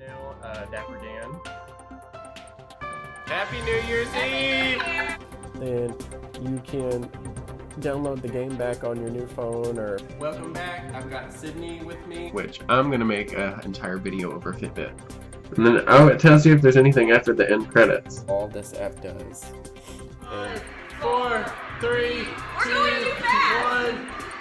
Now, Dapper Dan. Happy New Year's Eve! And you can download the game back on your new phone or... Welcome back. I've got Sydney with me, which I'm going to make an entire video over Fitbit. And then it tells you if there's anything after the end credits. All this app does. 5, 4, 3, 2, 1.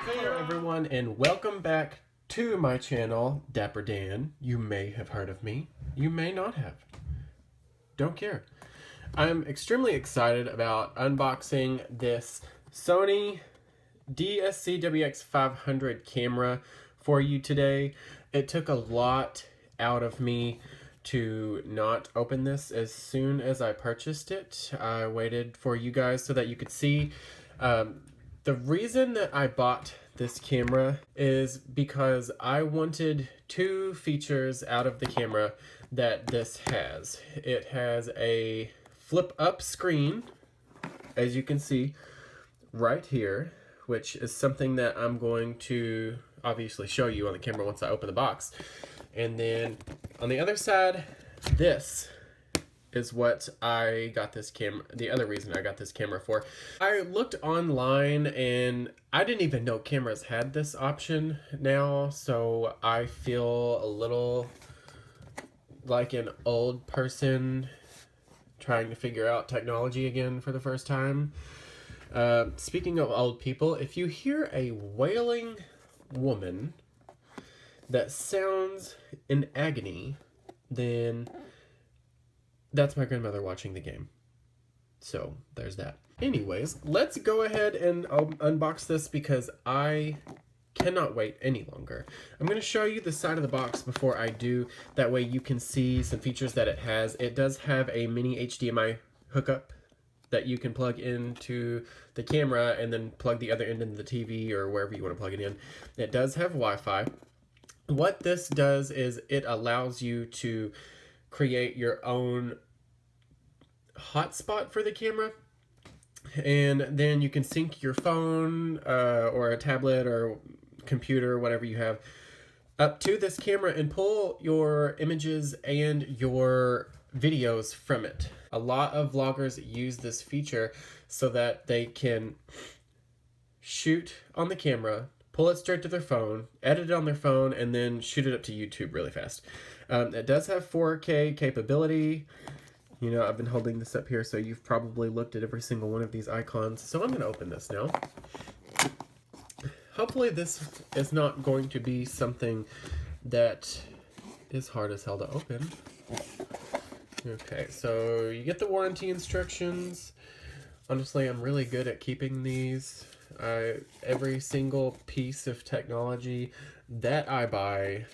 Hello everyone and welcome back to my channel, Dapper Dan. You may have heard of me. You may not have. Don't care. I'm extremely excited about unboxing this Sony DSC WX500 camera for you today. It took a lot out of me to not open this as soon as I purchased it. I waited for you guys so that you could see. The reason that I bought this camera is because I wanted two features out of the camera that this has. It has a flip up screen, as you can see right here, which is something that I'm going to obviously show you on the camera once I open the box. And then on the other side, this is what I got this camera, the other reason I got this camera for. I looked online and I didn't even know cameras had this option now, so I feel a little like an old person trying to figure out technology again for the first time. Speaking of old people, if you hear a wailing woman that sounds in agony, then that's my grandmother watching the game. So there's that. Anyways, let's go ahead and unbox this because I cannot wait any longer. I'm going to show you the side of the box before I do. That way you can see some features that it has. It does have a mini HDMI hookup that you can plug into the camera and then plug the other end into the TV or wherever you want to plug it in. It does have Wi-Fi. What this does is it allows you to create your own hotspot for the camera, and then you can sync your phone or a tablet or computer, whatever you have, up to this camera and pull your images and your videos from it. A lot of vloggers use this feature so that they can shoot on the camera, pull it straight to their phone, edit it on their phone, and then shoot it up to YouTube really fast. It does have 4K capability. You know, I've been holding this up here, so you've probably looked at every single one of these icons. So I'm going to open this now. Hopefully this is not going to be something that is hard as hell to open. Okay, so you get the warranty instructions. Honestly, I'm really good at keeping these. Every single piece of technology that I buy,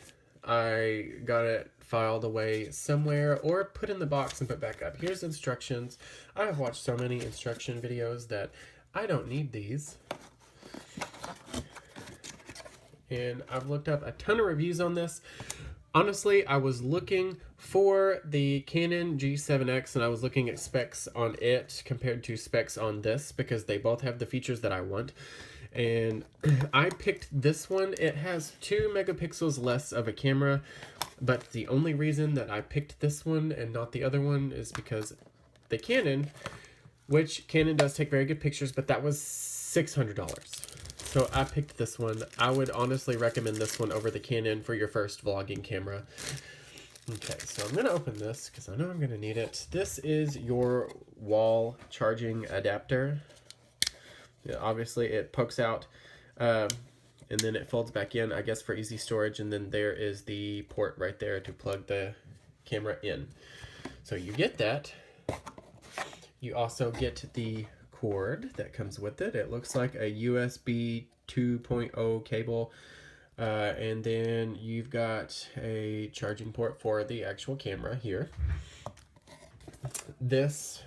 I got it filed away somewhere or put in the box and put back up. Here's instructions. I have watched so many instruction videos that I don't need these. And I've looked up a ton of reviews on this. Honestly, I was looking for the Canon G7X and I was looking at specs on it compared to specs on this because they both have the features that I want. And I picked this one. It has 2 megapixels less of a camera, but the only reason that I picked this one and not the other one is because the Canon, which Canon does take very good pictures, but that was $600. So I picked this one. I would honestly recommend this one over the Canon for your first vlogging camera. Okay, so I'm going to open this because I know I'm going to need it. This is your wall charging adapter. Yeah, obviously it pokes out and then it folds back in, I guess, for easy storage. And then there is the port right there to plug the camera in. So you get that. You also get the cord that comes with it. It looks like a USB 2.0 cable. And then you've got a charging port for the actual camera here. This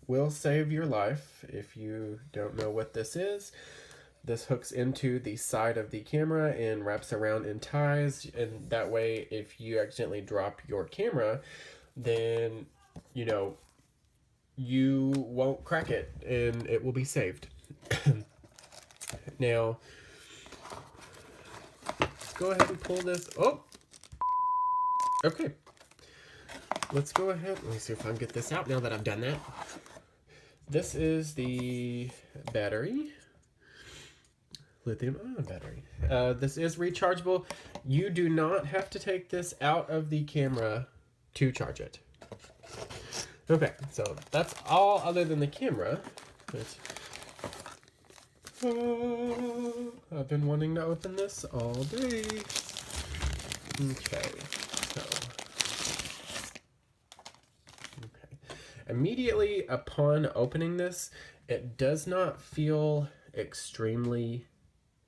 will save your life if you don't know what this is. This hooks into the side of the camera and wraps around in ties, and that way if you accidentally drop your camera, then you know you won't crack it and it will be saved. Now go ahead and pull this. Oh, okay. let's go ahead. Let me see if I can get this out now that I've done that. This is the battery. Lithium-ion battery. This is rechargeable. You do not have to take this out of the camera to charge it. Okay, so that's all other than the camera. I've been wanting to open this all day. Okay, so. Okay. Immediately upon opening this, it does not feel extremely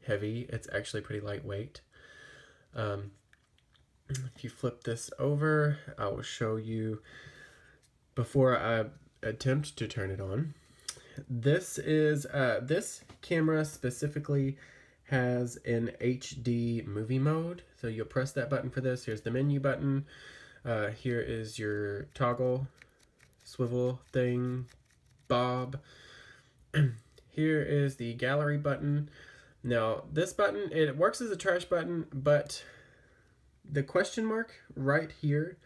heavy. It's actually pretty lightweight. If you flip this over, I will show you before I attempt to turn it on. This is this camera specifically has an HD movie mode. So you'll press that button for this. Here's the menu button. Here is your toggle swivel thing, bob. Here is the gallery button. Now this button, it works as a trash button, but the question mark right here,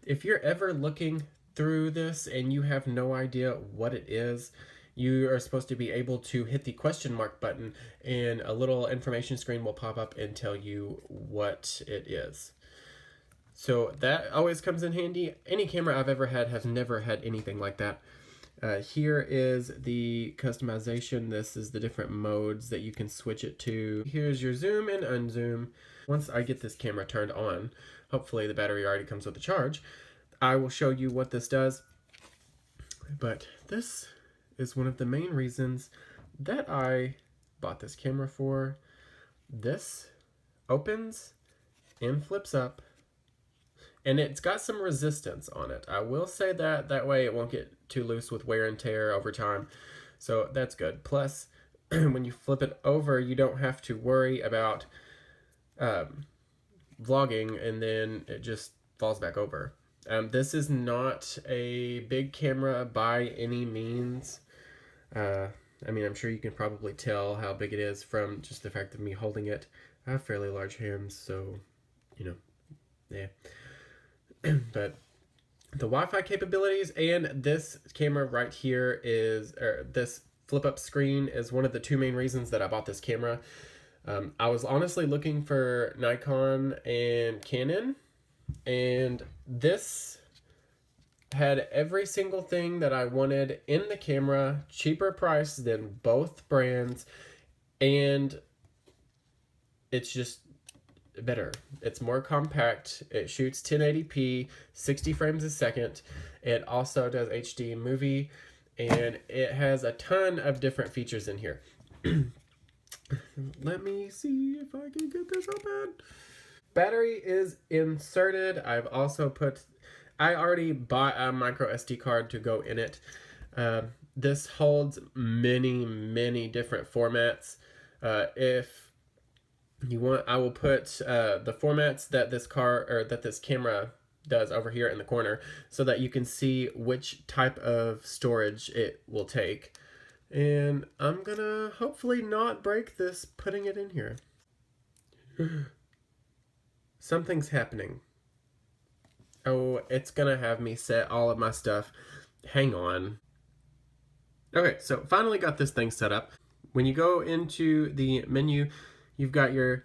if you're ever looking through this and you have no idea what it is, you are supposed to be able to hit the question mark button and a little information screen will pop up and tell you what it is. So that always comes in handy. Any camera I've ever had has never had anything like that. Here is the customization. This is the different modes that you can switch it to. Here's your zoom and unzoom. Once I get this camera turned on, hopefully the battery already comes with a charge, I will show you what this does. But this is one of the main reasons that I bought this camera for. This opens and flips up, and it's got some resistance on it. I will say that, that way it won't get too loose with wear and tear over time. So that's good. Plus, when you flip it over, you don't have to worry about vlogging and then it just falls back over. This is not a big camera by any means. I mean, I'm sure you can probably tell how big it is from just the fact of me holding it. I have fairly large hands, so, you know, yeah. But the Wi-Fi capabilities and this camera right here is, or this flip-up screen is one of the two main reasons that I bought this camera. I was honestly looking for Nikon and Canon, and this had every single thing that I wanted in the camera, cheaper price than both brands, and it's just better. It's more compact. It shoots 1080p, 60 frames a second. It also does HD movie, and it has a ton of different features in here. Let me see if I can get this open. Battery is inserted. I've also put, I already bought a micro SD card to go in it. This holds many different formats. If you want, I will put the formats that this this camera does over here in the corner so that you can see which type of storage it will take. And I'm gonna hopefully not break this putting it in here. Something's happening. Oh, it's gonna have me set all of my stuff. Hang on. Okay, so finally got this thing set up. When you go into the menu, you've got your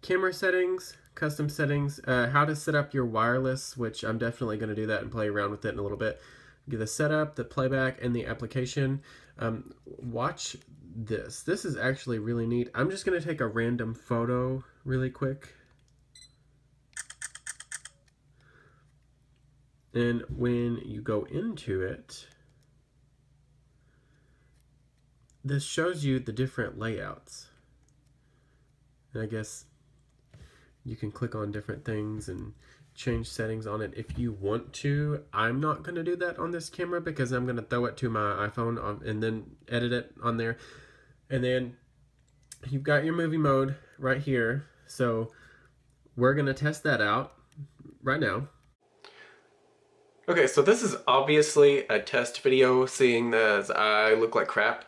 camera settings, custom settings, how to set up your wireless, which I'm definitely going to do that and play around with it in a little bit. Get the setup, the playback, and the application. Watch this. This is actually really neat. I'm just going to take a random photo really quick. And when you go into it, this shows you the different layouts. And I guess you can click on different things and change settings on it if you want to. I'm not going to do that on this camera because I'm going to throw it to my iPhone and then edit it on there. And then you've got your movie mode right here. So we're going to test that out right now. Okay, so this is obviously a test video, seeing as I look like crap.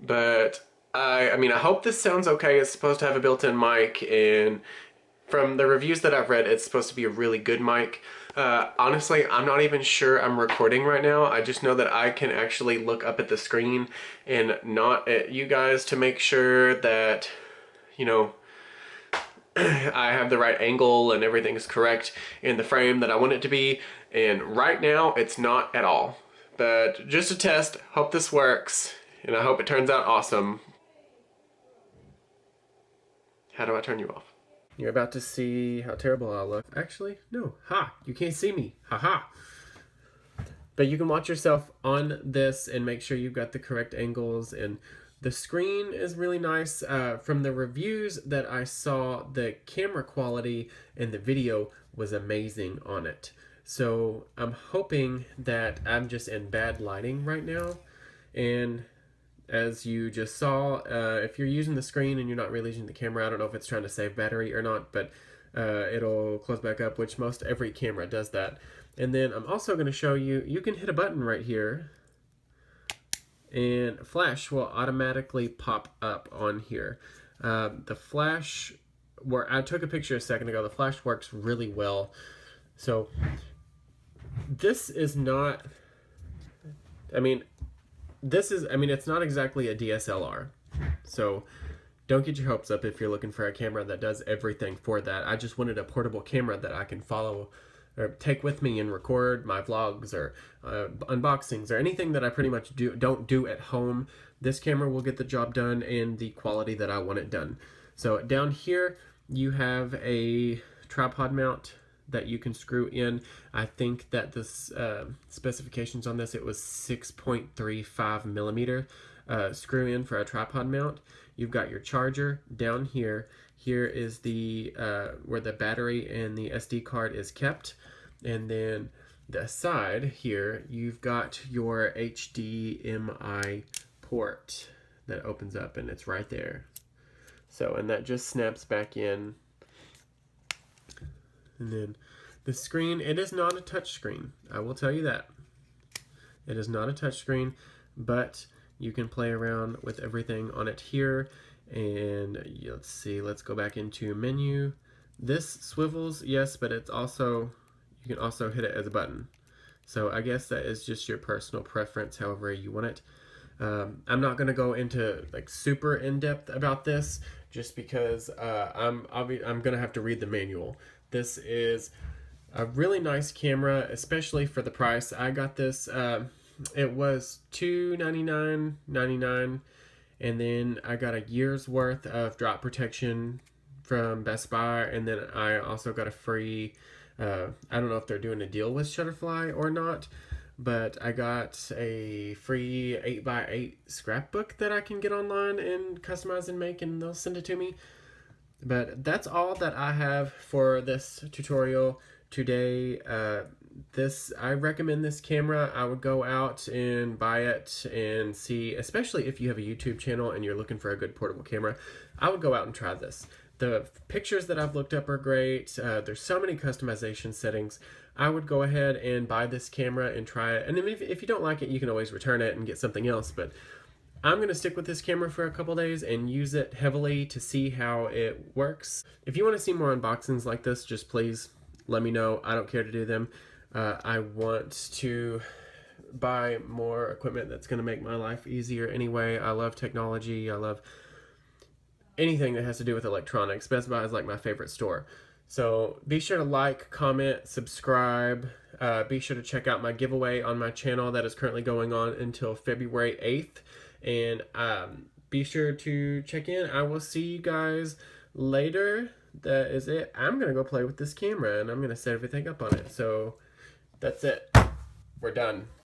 But I mean, I hope this sounds okay. It's supposed to have a built-in mic, and from the reviews that I've read, it's supposed to be a really good mic. Honestly, I'm not even sure I'm recording right now. I just know that I can actually look up at the screen and not at you guys to make sure that, you know, I have the right angle and everything's correct in the frame that I want it to be. And right now, it's not at all. But just a test, hope this works, and I hope it turns out awesome. How do I turn you off? You're about to see how terrible I look. Actually, no. Ha! You can't see me. Ha ha! But you can watch yourself on this and make sure you've got the correct angles, and the screen is really nice. From the reviews that I saw, the camera quality and the video was amazing on it. So I'm hoping that I'm just in bad lighting right now. And as you just saw, if you're using the screen and you're not really using the camera, I don't know if it's trying to save battery or not, but it'll close back up, which most every camera does that. And then I'm also going to show you, you can hit a button right here and flash will automatically pop up on here. The flash, where I took a picture a second ago, the flash works really well. So this is not, it's not exactly a DSLR. So don't get your hopes up if you're looking for a camera that does everything for that. I just wanted a portable camera that I can follow or take with me and record my vlogs or unboxings or anything that I pretty much don't do at home. This camera will get the job done in the quality that I want it done. So down here you have a tripod mount that you can screw in. I think that this specifications on this, it was 6.35 millimeter screw in for a tripod mount. You've got your charger down here. Here is the where the battery and the SD card is kept, and then the side here you've got your HDMI port that opens up, and it's right there. So, and that just snaps back in. And then the screen, it is not a touch screen. I will tell you that. It is not a touch screen, but you can play around with everything on it here. And let's see, let's go back into menu. This swivels, yes, but it's also, you can also hit it as a button. So I guess that is just your personal preference, however you want it. I'm not going to go into like super in-depth about this just because I'm going to have to read the manual. This is a really nice camera, especially for the price. I got this, it was $299.99, and then I got a year's worth of drop protection from Best Buy, and then I also got a free, I don't know if they're doing a deal with Shutterfly or not, but I got a free 8x8 scrapbook that I can get online and customize and make, and they'll send it to me. But that's all that I have for this tutorial today. I recommend this camera. I would go out and buy it and see, especially if you have a YouTube channel and you're looking for a good portable camera, I would go out and try this. The pictures that I've looked up are great. There's so many customization settings. I would go ahead and buy this camera and try it. And if you don't like it, you can always return it and get something else. But I'm going to stick with this camera for a couple days and use it heavily to see how it works. If you want to see more unboxings like this, just please let me know. I don't care to do them. I want to buy more equipment that's going to make my life easier anyway. I love technology. I love anything that has to do with electronics. Best Buy is like my favorite store. So be sure to like, comment, subscribe. Be sure to check out my giveaway on my channel that is currently going on until February 8th. And be sure to check in. I will see you guys later. That is it. I'm going to go play with this camera and I'm going to set everything up on it. So that's it. We're done.